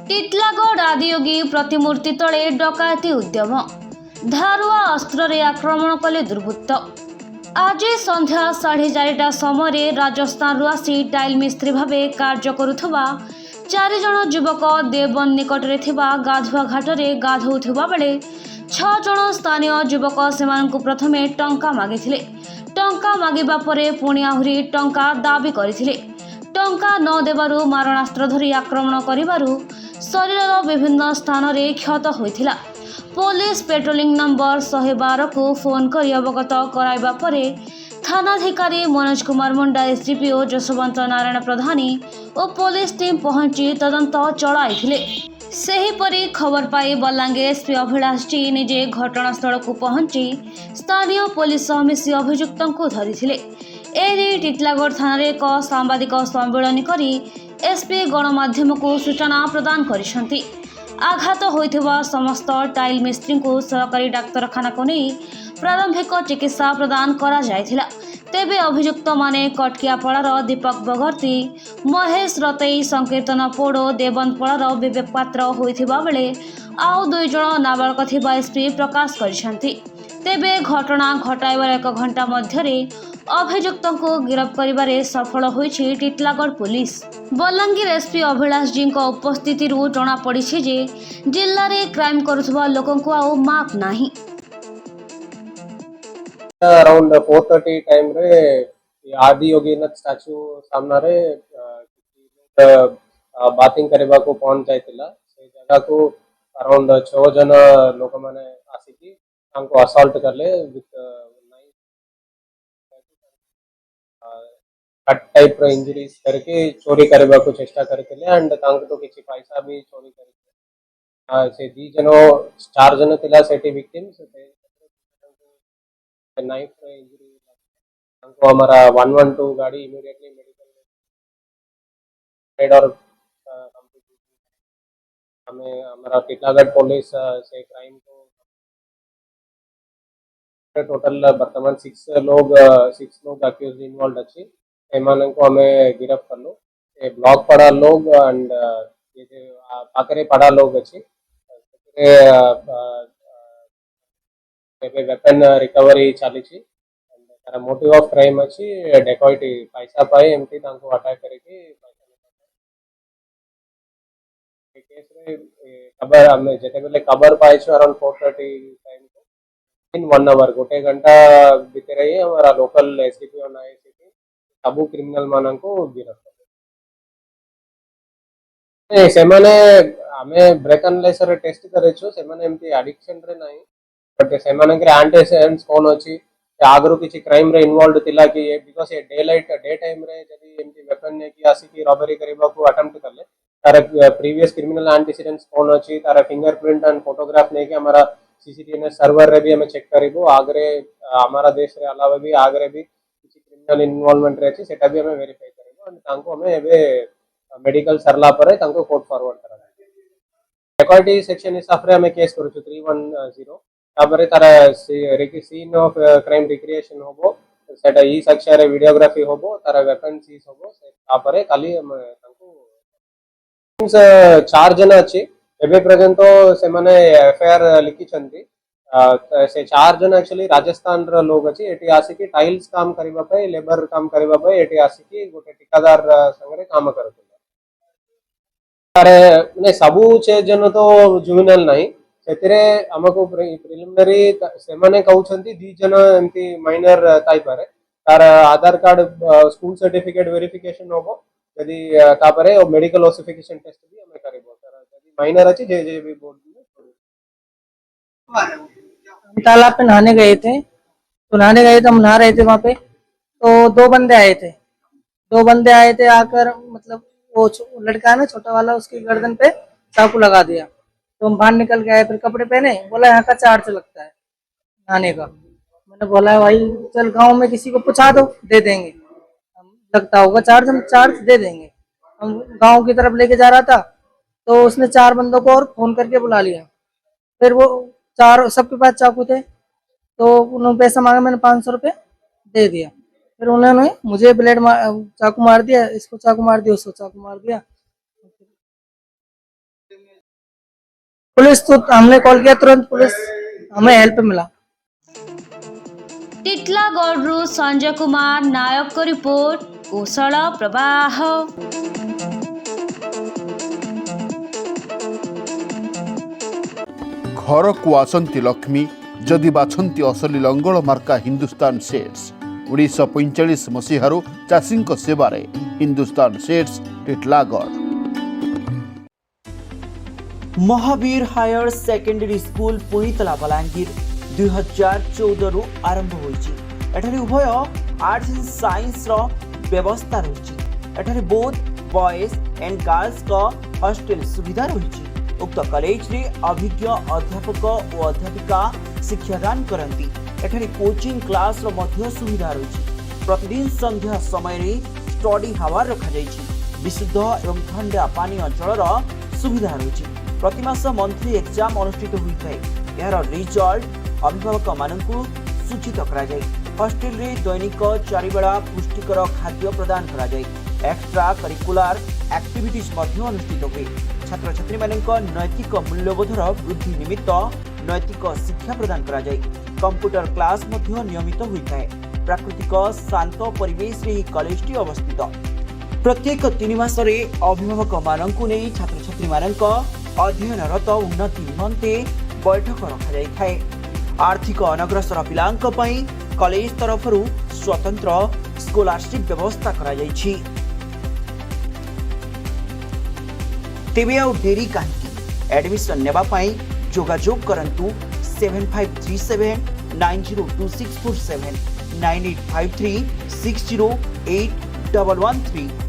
ଟିଟଲାଗଡ଼ ଆଦିଯୋଗୀ ପ୍ରତିମୂର୍ତ୍ତି ତଳେ ଡକାୟତି ଉଦ୍ୟମ, ଧାରୁଆ ଅସ୍ତ୍ରରେ ଆକ୍ରମଣ କଲେ ଦୁର୍ବୃତ୍ତ। ଆଜି ସନ୍ଧ୍ୟା 4:30 ସମୟରେ ରାଜସ୍ଥାନରୁ ଆସି ଟାଇଲ୍ ମିସ୍ତ୍ରୀ ଭାବେ କାର୍ଯ୍ୟ କରୁଥିବା 4 ଜଣ ଯୁବକ ଦେବବନ ନିକଟରେ ଥିବା ଗାଧୁଆ ଘାଟରେ ଗାଧୋଉଥିବା ବେଳେ 6 ଜଣ ସ୍ଥାନୀୟ ଯୁବକ ସେମାନଙ୍କୁ ପ୍ରଥମେ ଟଙ୍କା ମାଗିଥିଲେ। ଟଙ୍କା ମାଗିବା ପରେ ପୁଣି ଆହୁରି ଟଙ୍କା ଦାବି କରିଥିଲେ। ଟଙ୍କା ନ ଦେବାରୁ ମାରଣାସ୍ତ୍ର ଧରି ଆକ୍ରମଣ କରିବାରୁ ଶରୀରର ବିଭିନ୍ନ ସ୍ଥାନରେ କ୍ଷତ ହୋଇଥିଲା। ପୋଲିସ ପେଟ୍ରୋଲିଂ ନମ୍ବର 112କୁ ଫୋନ୍ କରି ଅବଗତ କରାଇବା ପରେ ଥାନାଧିକାରୀ ମନୋଜ କୁମାର ମୁଣ୍ଡା, ଏସଡିପିଓ ଯଶୋବନ୍ତ ନାରାୟଣ ପ୍ରଧାନୀ ଓ ପୋଲିସ ଟିମ୍ ପହଞ୍ଚି ତଦନ୍ତ ଚଳାଇଥିଲେ। ସେହିପରି ଖବର ପାଇ ବଲାଙ୍ଗୀର ଏସପି ଅଭିଳାଷ ଜି ନିଜେ ଘଟଣାସ୍ଥଳକୁ ପହଞ୍ଚି ସ୍ଥାନୀୟ ପୋଲିସ ସହ ମିଶି ଅଭିଯୁକ୍ତଙ୍କୁ ଧରିଥିଲେ। ଏନେଇ ଟିଟଲାଗଡ଼ ଥାନାରେ ଏକ ସାମ୍ବାଦିକ ସମ୍ମିଳନୀ କରି ଏସପି ଗଣମାଧ୍ୟମକୁ ସୂଚନା ପ୍ରଦାନ କରିଛନ୍ତି। ଆଘାତ ହୋଇଥିବା ସମସ୍ତ ଟାଇଲ୍ ମିସ୍ତ୍ରୀଙ୍କୁ ସରକାରୀ ଡାକ୍ତରଖାନାକୁ ନେଇ ପ୍ରାରମ୍ଭିକ ଚିକିତ୍ସା ପ୍ରଦାନ କରାଯାଇଥିଲା। ତେବେ ଅଭିଯୁକ୍ତମାନେ କଟକିଆପଡ଼ାର ଦୀପକ ବଗର୍ତ୍ତୀ, ମହେଶ ରତେଇ, ସଂକୀର୍ତ୍ତନ ପୋଡ଼, ଦେବନପଡ଼ାର ବିବେକ ପାତ୍ର ହୋଇଥିବା ବେଳେ ଆଉ 2 ଜଣ ନାବାଳକ ଥିବା ଏସପି ପ୍ରକାଶ କରିଛନ୍ତି। ତେବେ ଘଟଣା ଘଟାଇବାର 1 ଘଣ୍ଟା ମଧ୍ୟରେ ଅଭିଯୁକ୍ତଙ୍କୁ ଗିରଫ କରିବାରେ ସଫଳ ହୋଇଛି ଟିଟଲାଗଡ଼ ପୁଲିସ। ବଲାଙ୍ଗୀର ଏସପି ଅଭିଳାଷ ଜୀଙ୍କ ଉପସ୍ଥିତିରୁ ଜଣାପଡ଼ିଛି ଯେ ଜିଲ୍ଲାରେ କ୍ରାଇମ୍ କରୁଥିବା ଲୋକଙ୍କୁ ଆଉ ମାଫ ନାହିଁ। अराउंड 4:30 टाइम रे आदि योगीनाथ स्टाच्यू सामना रे बाथिंग करबा को पहुंच जायतिला। से जगह को अराउंड 6 जन लोक माने आसिकी तांको असॉल्ट करले विथ कट टाइप रो इंजरीज करके चोरी करबा को चेष्टा करथिले एंड तांको तो किछि पैसा भी चोरी करथिले। से 2 जन 4 जन थिला सेठी विक्टिम से नाइफ इंजरी हमको हमारा 112 गाड़ी इमीडिएटली मेडिकल और हमें हमारा टिटलागढ़ पुलिस से क्राइम को टोटल वर्तमान 6 लोग अक्यूज इन्वॉल्व अच्छी एमान को हमें गिरफ्त कर लो। ब्लॉक पड़ा लोग एंड ये पाकरे पड़ा लोग अच्छी वेपन रिकवरी चली मोटिव ऑफ क्राइम अच्छी डेकॉइटी पैसा पाए एमती तांको अटैक करके केस रे खबर हमें जेते बेले खबर पाए छ अराउंड 4:30 टाइम को इन 1 आवर गोटे घंटा बीते रही हमारा लोकल एसडीपीओ नाए सिटी सबु क्रिमिनल मानन को गिरफ्त करे से माने हमें ब्रेक एनालाइजर टेस्ट करे छ से माने एमती एडिक्शन रे नाही बट से माने के एंटीसेडेंट्स कोन अछि आगरो किछि क्राइम रे इन्वॉल्व थिला कि बिकॉज़ ये डे टाइम रे जदी एमती वेपन ने कि आसी कि रॉबरी करबा को अटेम्प्ट करले तार प्रीवियस क्रिमिनल एंटीसेडेंट्स कोन अछि तार फिंगरप्रिंट एंड फोटोग्राफ ने कि हमारा सीसीटीवी सर्वर रे भी हमें चेक करिबो आगरे हमारा देश रे अलावा भी आगरे भी किछि क्रिमिनल इन्वॉल्वमेंट रे अछि सेटा भी हमें वेरीफाई करिबो एंड तांको हमें एबे मेडिकल सरला परे तांको कोर्ट फॉरवर्ड करा डेकॉइटी सेक्शन हिसाब रे हमें केस करू 310 तापरे तारा सीन ऑफ क्राइम रिक्रिएशन होबो सेटा ई सेक्शन रे वीडियोग्राफी होबो तारा वेपन सीज होबो तापरे खाली हम तांको 4 जन अछि एबे पर्यंत से माने एफआईआर लिखि छंती से 4 जन एक्चुअली राजस्थान रो लोग अछि एटी आसी कि टाइल्स काम करबा पे लेबर काम करबा पे एटी आसी कि गोटे ठेकेदार संगे काम करथि तारे ने सबु 6 जन तो जुवेनाइल नाही सेतिरे हमको प्रिलिमिनरी से माने कहउ छंती 2 जन एमती माइनर ताई पारे तार आधार कार्ड स्कूल सर्टिफिकेट वेरिफिकेशन होबो यदि तापरे मेडिकल ओसिफिकेशन टेस्ट भी हमें करबो यदि माइनर अछि जे भी बोर्ड में हम तालाब पे नहाने गए थे तो हम नहा रहे थे वहां पे तो 2 बंदे आए थे आकर मतलब वो लड़का है ना छोटा वाला उसकी गर्दन पे चाकू लगा दिया तो हम बाहर निकल के आए फिर कपड़े पहने बोला यहाँ का चार्ज लगता है नहाने का मैंने बोला भाई चल गांव में किसी को पूछा दो दे देंगे लगता होगा चार्ज हम चार्ज दे देंगे। हम गांव की तरफ लेके जा रहा था तो उसने 4 बंदों को और फोन करके बुला लिया फिर वो 4 सबके पास चाकू थे तो उन्होंने पैसा मांगा मैंने 500 रुपये दे दिया फिर उन्होंने मुझे चाकू मार दिया इसको चाकू मार दिया उसको चाकू मार दिया पुलिस तो हमने कॉल किया, तुरंत पुलिस हमें हेल्प मिला। ଟିଟଲାଗଡ଼ରୁ ସଞ୍ଜୟ କୁମାର ନାୟକଙ୍କ ରିପୋର୍ଟ, କୁଶଳ ପ୍ରବାହ। ଘରକୁ ଆସନ୍ତି ଲକ୍ଷ୍ମୀ ଯଦି ବାଛନ୍ତି ଅସଲି ଲଙ୍ଗଳ ମାର୍କା ହିନ୍ଦୁସ୍ତାନ ସେଟ୍ସ। 1945 ମସିହାରୁ ଚାଷୀଙ୍କ ସେବାରେ ହିନ୍ଦୁସ୍ତାନ ସେଟ୍ସ, Titlagarh. Mahavir higher secondary school पुणीतला बलांगीर 2014 आरंभ होईची। एठारे उभय आर्ट्स एंड साइंस रो व्यवस्था रही। एठारे बोथ बॉयज एंड गर्ल्स का हॉस्टल सुविधा रही। उक्त कॉलेज रे अभिज्ञ अध्यापक और अध्यापिका शिक्षादान करती। एठारे कोचिंग क्लास रो मध्य सुविधा रही। प्रतिदिन संध्या समय रे स्टडी हावर रखा जायछि। विशुद्ध एवं ठंडा पानी जलर सुविधा रही। प्रतिमास मंथली एग्जाम अनुष्ठित होता है। यार रिजल्ट अभिभावक मानकु सूचित करा जाय। हॉस्टल रे दैनिक 4 बेला पुष्टिकर खाद्य प्रदान करा जाय। एक्स्ट्रा करिकुलर एक्टिविटीज मध्य अनुष्ठित हुए। छात्र छात्री मानक नैतिक मूल्यबोधर वृद्धि निमित्त नैतिक शिक्षा प्रदान करा जाय। कंप्यूटर क्लास मध्य नियमित होता है। प्राकृतिक शांत परिवेश रे कॉलेज अवस्थित। प्रत्येक 3 मास रे अभिभावक मानकु नै छात्र छात्री मानक अध्ययनरत उन्नति निमंते बैठक रखा जाए। आर्थिक अनग्रसर पिलांक पई कॉलेज तरफरु स्वतंत्र स्कॉलरशिप व्यवस्था करा जायछि। तेबे आउ देरी काहेकि? एडमिशन नेबा पई जोगाजोग करंतु 7537902647 9853608113